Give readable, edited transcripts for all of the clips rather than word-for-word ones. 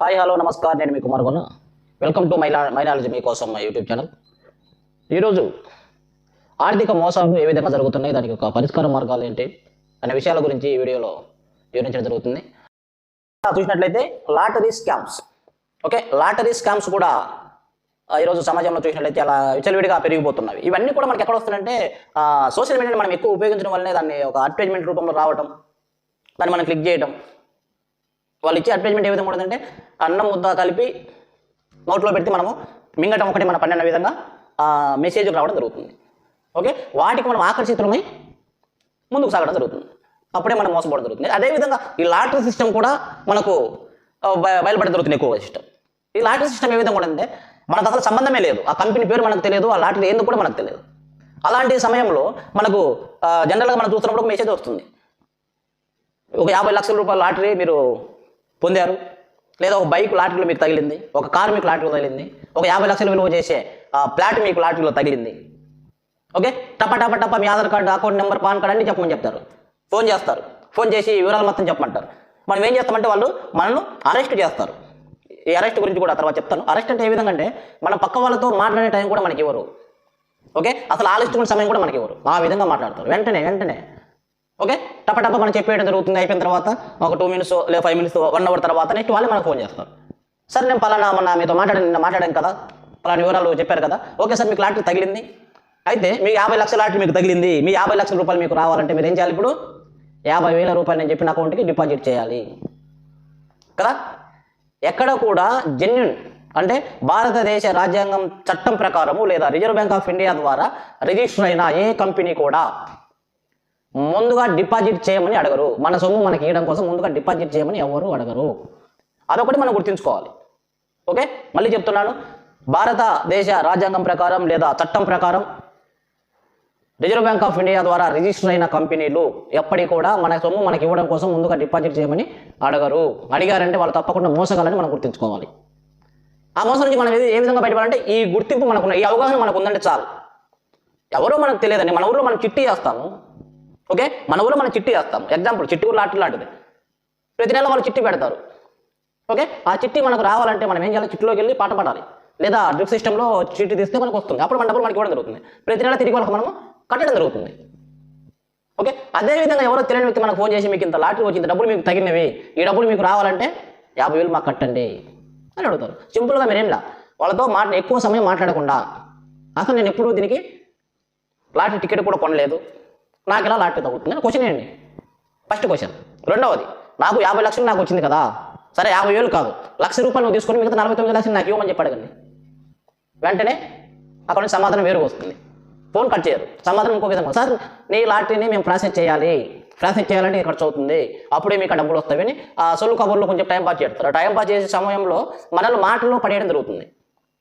Hi hello నమస్కారం, నేను మీ Kumar గొన్న. Welcome to మైనాలజీ మీకోసం మై యూట్యూబ్ ఛానల్. ఈరోజు ఆర్థిక మోసాలు ఏ విధంగా జరుగుతున్నాయి, దానికి ఒక పరిష్కార మార్గాలు ఏంటి అనే విషయాల గురించి ఈ వీడియోలో వివరించడం జరుగుతుంది. చూసినట్లయితే lottery scams. Okay, lottery scams కూడా ఈరోజు సమాజంలో చూసినట్లయితే అలా విచలవిడిగా పెరిగిపోతున్నవి. ఇవన్నీ కూడా మనకి ఎక్కడ వస్తున్నాయంటే సోషల్ మీడియాని మనం ఎక్కువ ఉపయోగించడం వల్లనే దాన్ని ఒక అడ్వర్టైజ్మెంట్ రూపంలో రావడం, దాన్ని మనం క్లిక్ చేయడం. వాళ్ళు ఇచ్చే అడ్వర్టైజ్మెంట్ ఏ విధంగా ఉంటుందంటే అన్నం ముద్ద కలిపి నోట్లో పెడితే మనము మింగటం ఒకటి మన పని అన్న విధంగా మెసేజ్ రావడం జరుగుతుంది. ఓకే, వాటికి మనం ఆకర్షితులమై ముందుకు సాగడం జరుగుతుంది. అప్పుడే మనం మోసపోవడం జరుగుతుంది. అదేవిధంగా ఈ లాటరీ సిస్టమ్ కూడా మనకు బయలుపడడం జరుగుతుంది. ఎక్కువగా సిస్టమ్, ఈ లాటరీ సిస్టమ్ ఏ విధంగా ఉంటుందంటే మనకు అసలు సంబంధమే లేదు. ఆ కంపెనీ పేరు మనకు తెలియదు, ఆ లాటరీ ఏందో కూడా మనకు తెలియదు. అలాంటి సమయంలో మనకు జనరల్గా మనం చూస్తున్నప్పుడు ఒక మెసేజ్ వస్తుంది, ఒక 50 లక్షల రూపాయల లాటరీ మీరు పొందారు, లేదా ఒక బైక్ లాటరీలో మీకు తగిలింది, ఒక కారు మీకు లాటరీలో తగిలింది, ఒక 50 లక్షలు విలువ చేసే ఫ్లాట్ మీకు లాటరీలో తగిలింది. ఓకే, టప మీ Aadhaar card, account number, PAN card అన్ని చెప్పమని చెప్తారు. ఫోన్ చేస్తారు, ఫోన్ చేసి వివరాలు మొత్తం చెప్పమంటారు. మనం ఏం చేస్తామంటే వాళ్ళు మనల్ని అరెస్ట్ చేస్తారు. ఈ అరెస్ట్ గురించి కూడా తర్వాత చెప్తాను. అరెస్ట్ అంటే ఏ విధంగా అంటే మనం పక్క వాళ్ళతో మాట్లాడే టైం కూడా మనకి ఇవ్వరు. ఓకే, అసలు ఆలోచించుకునే సమయం కూడా మనకి ఇవ్వరు. ఆ విధంగా మాట్లాడతారు వెంటనే. ఓకే, టప మనం చెప్పేయడం జరుగుతుంది. అయిపోయిన తర్వాత ఒక 2 మినిట్స్ లేదా 5 మినిట్స్ 1 అవర్ తర్వాత నెక్స్ట్ వాళ్ళు మనకు ఫోన్ చేస్తారు. సార్ నేను పలానా మొన్న మీతో మాట్లాడాను కదా, పలానా వివరాలు చెప్పారు కదా. ఓకే సార్, మీకు లాటరీ తగిలింది, అయితే మీ 50 లక్షల లాటరీ మీకు తగిలింది, మీ 50 లక్షల రూపాయలు మీకు రావాలంటే మీరు ఏం చేయాలి? ఇప్పుడు 50,000 రూపాయలు నేను చెప్పిన అకౌంట్కి డిపాజిట్ చేయాలి కదా. ఎక్కడ కూడా జెన్యున్ అంటే భారతదేశ రాజ్యాంగం చట్టం ప్రకారము లేదా రిజర్వ్ బ్యాంక్ ఆఫ్ ఇండియా ద్వారా రిజిస్టర్ అయిన ఏ కంపెనీ కూడా ముందుగా డిపాజిట్ చేయమని అడగరు. మన సొమ్ము మనకి ఇవ్వడం కోసం ముందుగా డిపాజిట్ చేయమని ఎవరు అడగరు. అదొకటి మనం గుర్తుంచుకోవాలి. ఓకే, మళ్ళీ చెప్తున్నాను, భారతదేశ రాజ్యాంగం ప్రకారం లేదా చట్టం ప్రకారం రిజర్వ్ బ్యాంక్ ఆఫ్ ఇండియా ద్వారా రిజిస్టర్ అయిన కంపెనీలు ఎప్పటికీ కూడా మన సొమ్ము మనకి ఇవ్వడం కోసం ముందుగా డిపాజిట్ చేయమని అడగరు. అడిగారంటే వాళ్ళు తప్పకుండా మోసగాలని మనం గుర్తుంచుకోవాలి. ఆ మోసం నుంచి మనం ఏ విధంగా బయటపడాలంటే ఈ గుర్తింపు మనకున్న, ఈ అవగాహన మనకు ఉందంటే చాలు. ఎవరో మనకు తెలియదండి. మన ఊళ్ళో మనం చిట్టి చేస్తాము. ఓకే, మన ఊళ్ళో మనం చిట్టి చేస్తాం. ఎగ్జాంపుల్ చిట్టి ఊరు లాటరీ లాంటిది. ప్రతి నెల వాళ్ళు చిట్టి పెడతారు. ఓకే, ఆ చిట్టి మనకు రావాలంటే మనం ఏం చేయాలి? చిట్టిలోకి వెళ్ళి పాట పడాలి, లేదా డ్రిప్ సిస్టంలో చిట్టి తీస్తే మనకు వస్తుంది. అప్పుడు మన డబ్బులు మనకి ఇవ్వడం జరుగుతుంది. ప్రతి నెల తిరిగి వాళ్ళకి మనము కట్టడం జరుగుతుంది. ఓకే, అదేవిధంగా ఎవరో తెలియని వ్యక్తి మనకు ఫోన్ చేసి మీకు ఇంత లాటరీ వచ్చింది, డబ్బులు మీకు తగినవి, ఈ డబ్బులు మీకు రావాలంటే 50,000 మాకు కట్టండి అని అడుగుతారు. సింపుల్గా మీరేంలా వాళ్ళతో ఎక్కువ సమయం మాట్లాడకుండా, అసలు నేను ఎప్పుడూ దీనికి లాటరీ టికెట్ కూడా కొనలేదు, నాకు ఎలా లాటరీ తగ్గుతుంది అని క్వశ్చన్ వేయండి. First question. రెండవది, నాకు 50 లక్షలు నాకు వచ్చింది కదా, సరే 50,000 కాదు, 1,00,000 రూపాయలు నువ్వు తీసుకొని మిగతా 49 లక్షలు నాకు ఇవ్వమని చెప్పి అడగండి. వెంటనే అక్కడ నుంచి సమాధానం వేరుగా వస్తుంది. ఫోన్ కట్ చేయరు. సమాధానం ఇంకో విధంగా, సార్ నీ లాటరీని మేము ప్రాసెస్ చేయాలంటే ఖర్చు అవుతుంది, అప్పుడే మీకు డబ్బులు వస్తాయని సొల్లు కబుర్లో కొంచెం టైం పాస్ చేస్తారు. టైం పాస్ చేసే సమయంలో మనల్ని మాటల్లో పడేయడం జరుగుతుంది.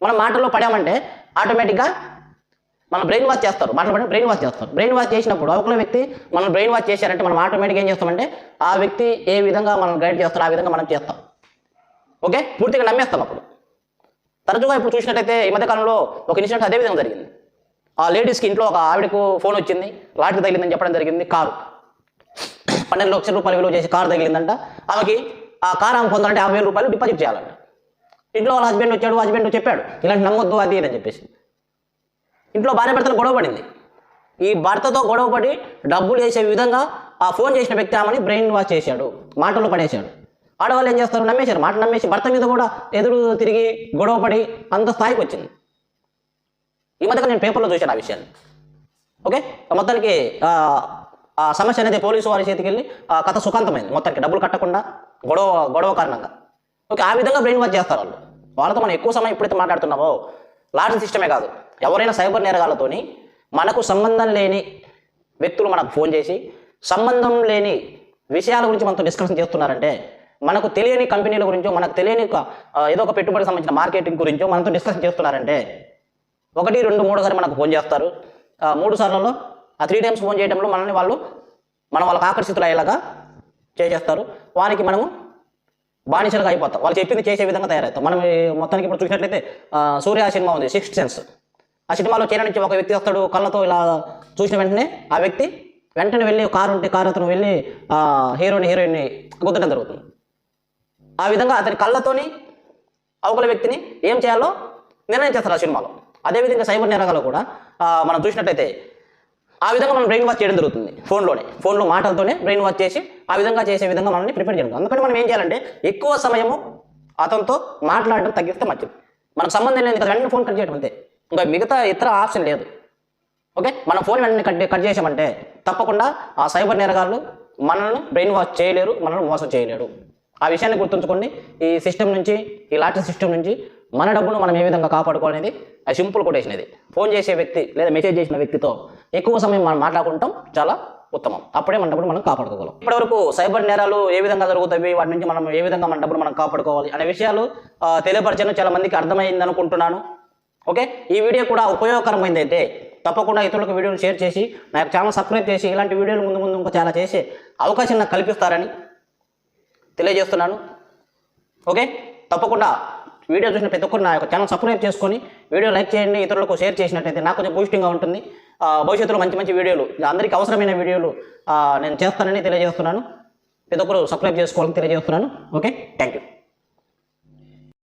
మనం మాటల్లో పడామంటే ఆటోమేటిక్గా మనం బ్రెయిన్ వాష్ చేస్తారు. మాట్లాడబడి బ్రెయిన్ వాష్ చేస్తారు. బ్రెయిన్ వాష్ చేసినప్పుడు అవతల వ్యక్తి మనం బ్రెయిన్ వాష్ చేశారంటే మనం ఆటోమేటిక్గా ఏం చేస్తామంటే ఆ వ్యక్తి ఏ విధంగా మనం గైడ్ చేస్తారో ఆ విధంగా మనం చేస్తాం. ఓకే, పూర్తిగా నమ్మేస్తాం. అప్పుడు తరచుగా ఇప్పుడు చూసినట్టయితే ఈ మధ్యకాలంలో ఒక ఇన్సిడెంట్ అదే విధంగా జరిగింది. ఆ లేడీస్కి ఇంట్లో ఒక ఆవిడకు ఫోన్ వచ్చింది, లాటరీ తగిలిందని చెప్పడం జరిగింది. కారు 12 లక్షల రూపాయలు విలువ చేసి కారు తగిలిందంట. ఆమెకి ఆ కారు ఆమె పొందాలంటే 50,000 రూపాయలు డిపాజిట్ చేయాలంట. ఇంట్లో వాళ్ళ హస్బెండ్ వచ్చాడు, హస్బెండ్ చెప్పాడు ఇలాంటి నమ్మొద్దు అది అని చెప్పేసి. ఇంట్లో భార్య భర్తలు గొడవ పడింది. ఈ భర్తతో గొడవపడి డబ్బులు వేసే విధంగా ఆ ఫోన్ చేసిన వ్యక్తి ఆమెని బ్రెయిన్ వాష్ చేశాడు, మాటల్లో పడేశాడు. ఆడవాళ్ళు ఏం చేస్తారు? నమ్మేశారు. మాట నమ్మేసి భర్త మీద కూడా ఎదురు తిరిగి గొడవపడి అంత స్థాయికి వచ్చింది. ఈ మధ్యగా నేను పేపర్లో చూశాను ఆ విషయాన్ని. ఓకే, మొత్తానికి ఆ సమస్య అనేది పోలీసు వారి చేతికి వెళ్ళి కథ సుఖాంతమైంది. మొత్తానికి డబ్బులు కట్టకుండా గొడవ కారణంగా. ఓకే, ఆ విధంగా బ్రెయిన్ వాష్ చేస్తారు వాళ్ళు. వాళ్ళతో మనం ఎక్కువ సమయం ఎప్పుడైతే మాట్లాడుతున్నామో, లాటరీ సిస్టమే కాదు, ఎవరైనా సైబర్ నేరగాలతోని మనకు సంబంధం లేని వ్యక్తులు మనకు ఫోన్ చేసి సంబంధం లేని విషయాల గురించి మనతో డిస్కషన్ చేస్తున్నారంటే, మనకు తెలియని కంపెనీల గురించో, మనకు తెలియని ఏదో ఒక పెట్టుబడికి సంబంధించిన మార్కెటింగ్ గురించో మనతో డిస్కషన్ చేస్తున్నారంటే 1, 2, 3 సార్లు మనకు ఫోన్ చేస్తారు. 3 సార్లలో 3 టైమ్స్ ఫోన్ చేయడంలో మనం వాళ్ళకి ఆకర్షితులు అయ్యేలాగా చేసేస్తారు. వారికి మనము బానిసలుగా అయిపోతాం. వాళ్ళు చెప్పింది చేసే విధంగా తయారవుతాం. మనం మొత్తానికి ఇప్పుడు చూసినట్లయితే సూర్య సినిమా ఉంది, 6th సెన్స్. ఆ సినిమాలో చైనా నుంచి ఒక వ్యక్తి వస్తాడు, కళ్ళతో ఇలా చూసిన వెంటనే ఆ వ్యక్తి వెంటనే వెళ్ళి కారు ఉంటే కారు అతను వెళ్ళి హీరోయిన్ని గుద్దడం జరుగుతుంది. ఆ విధంగా అతని కళ్ళతోని అవతల వ్యక్తిని ఏం చేయాలో నిర్ణయం చేస్తారు ఆ సినిమాలో. అదేవిధంగా సైబర్ నేరగాలు కూడా మనం చూసినట్టయితే ఆ విధంగా మనం బ్రెయిన్ వాష్ చేయడం జరుగుతుంది. ఫోన్లో మాటలతోనే బ్రెయిన్ వాష్ చేసి ఆ విధంగా చేసే విధంగా మనల్ని ప్రిపేర్ చేయడం. అందుకని మనం ఏం చేయాలంటే ఎక్కువ సమయము అతనితో మాట్లాడడం తగ్గిస్తే మంచిది. మనకు సంబంధం లేదు కదా, వెంటనే ఫోన్ కట్ చేయడం అంతే, ఇంకా మిగతా ఇతర ఆప్షన్ లేదు. ఓకే, మనం ఫోన్ వెంటనే కట్ చేసామంటే తప్పకుండా ఆ సైబర్ నేరగాళ్ళు మనల్ని బ్రెయిన్ వాష్ చేయలేరు, మనల్ని మోసం చేయలేరు. ఆ విషయాన్ని గుర్తుంచుకోండి. ఈ సిస్టమ్ నుంచి, ఈ లాటరీ సిస్టమ్ నుంచి మన డబ్బును మనం ఏ విధంగా కాపాడుకోవాలనేది అది సింపుల్ కొటేషన్. ఇది ఫోన్ చేసే వ్యక్తి లేదా మెసేజ్ చేసిన వ్యక్తితో ఎక్కువ సమయం మనం మాట్లాడుకుంటాం చాలా ఉత్తమం. అప్పుడే మన డబ్బును మనం కాపాడుకోగలం. ఇప్పటివరకు సైబర్ నేరాలు ఏ విధంగా జరుగుతాయి, వాటి నుంచి మనం ఏ విధంగా మన డబ్బును మనం కాపాడుకోవాలి అనే విషయాలు తెలియపరిచాను. చాలా మందికి అర్థమైంది అనుకుంటున్నాను. ఓకే, ఈ వీడియో కూడా ఉపయోగకరమైంది అయితే తప్పకుండా ఇతరులకు వీడియోని షేర్ చేసి నా యొక్క ఛానల్ సబ్స్క్రైబ్ చేసి ఇలాంటి వీడియోలు ముందు ఇంకా చాలా చేసే అవకాశం నాకు కల్పిస్తారని తెలియజేస్తున్నాను. ఓకే, తప్పకుండా వీడియో చూసిన ప్రతి ఒక్కరు నా యొక్క ఛానల్ సబ్స్క్రైబ్ చేసుకొని వీడియో లైక్ చేయండి. ఇతరులకు షేర్ చేసినట్టయితే నాకు కొంచెం బూస్టింగ్గా ఉంటుంది. భవిష్యత్తులో మంచి వీడియోలు, అందరికీ అవసరమైన వీడియోలు నేను చేస్తానని తెలియజేస్తున్నాను. ప్రతి ఒక్కరు సబ్స్క్రైబ్ చేసుకోవాలని తెలియజేస్తున్నాను. Okay, thank you.